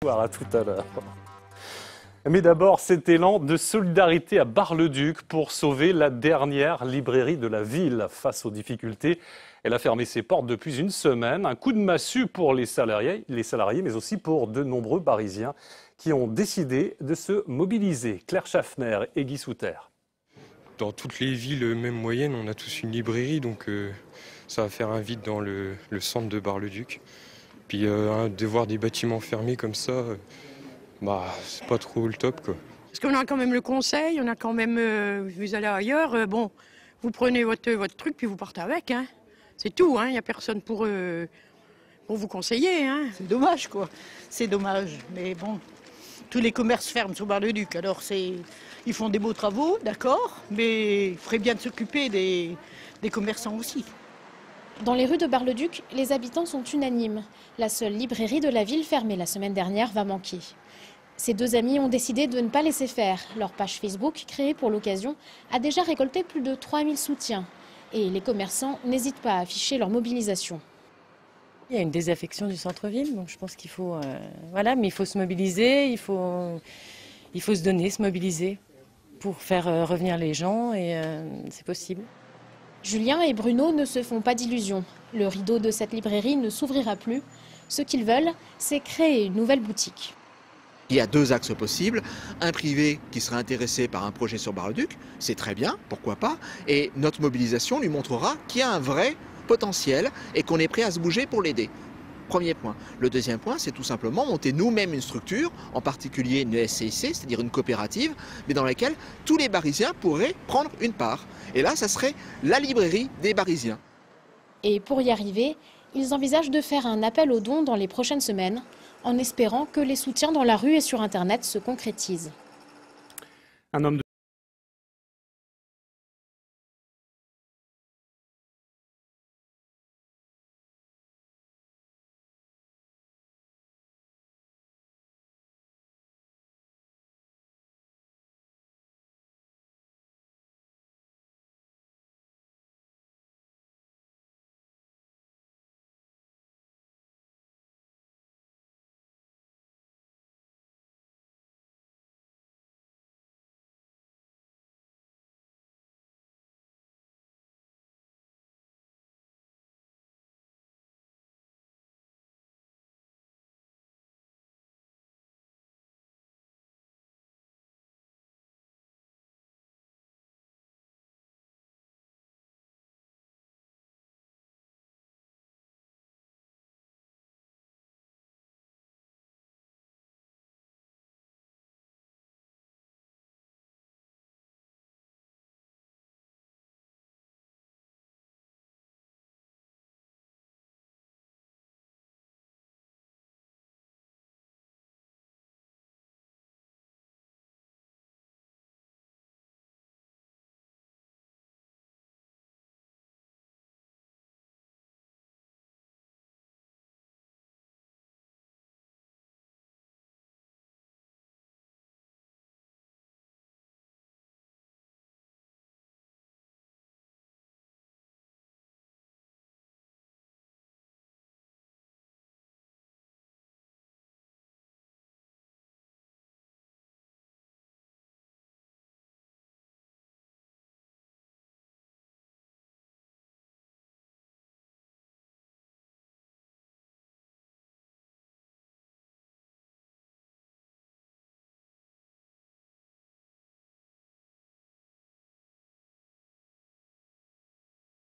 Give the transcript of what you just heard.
soir, à tout à l'heure. Mais d'abord, cet élan de solidarité à Bar-le-Duc pour sauver la dernière librairie de la ville face aux difficultés. Elle a fermé ses portes depuis une semaine. Un coup de massue pour les salariés, mais aussi pour de nombreux Parisiens qui ont décidé de se mobiliser. Claire Schaffner et Guy Souter. Dans toutes les villes, même moyennes, on a tous une librairie, donc ça va faire un vide dans le centre de Bar-le-Duc. Puis de voir des bâtiments fermés comme ça, c'est pas trop le top, quoi. Parce qu'on a quand même le conseil, on a quand même, vous allez ailleurs, bon, vous prenez votre truc puis vous partez avec, hein. C'est tout, hein, il n'y a personne pour vous conseiller, hein. C'est dommage, quoi, c'est dommage, mais bon, tous les commerces ferment sur Bar-le-Duc, alors ils font des beaux travaux, d'accord, mais il ferait bien de s'occuper des commerçants aussi. Dans les rues de Bar-le-Duc, les habitants sont unanimes. La seule librairie de la ville fermée la semaine dernière va manquer. Ces deux amis ont décidé de ne pas laisser faire. Leur page Facebook, créée pour l'occasion, a déjà récolté plus de 3000 soutiens. Et les commerçants n'hésitent pas à afficher leur mobilisation. Il y a une désaffection du centre-ville, donc je pense qu'il faut, mais il faut se mobiliser, il faut se donner, se mobiliser pour faire revenir les gens et c'est possible. Julien et Bruno ne se font pas d'illusions. Le rideau de cette librairie ne s'ouvrira plus. Ce qu'ils veulent, c'est créer une nouvelle boutique. Il y a deux axes possibles. Un privé qui serait intéressé par un projet sur Bar-le-Duc, c'est très bien, pourquoi pas. Et notre mobilisation lui montrera qu'il y a un vrai potentiel et qu'on est prêt à se bouger pour l'aider. Premier point. Le deuxième point, c'est tout simplement monter nous-mêmes une structure, en particulier une SCIC, c'est-à-dire une coopérative, mais dans laquelle tous les Barisiens pourraient prendre une part. Et là, ça serait la librairie des Barisiens. Et pour y arriver, ils envisagent de faire un appel aux dons dans les prochaines semaines, en espérant que les soutiens dans la rue et sur Internet se concrétisent. Un homme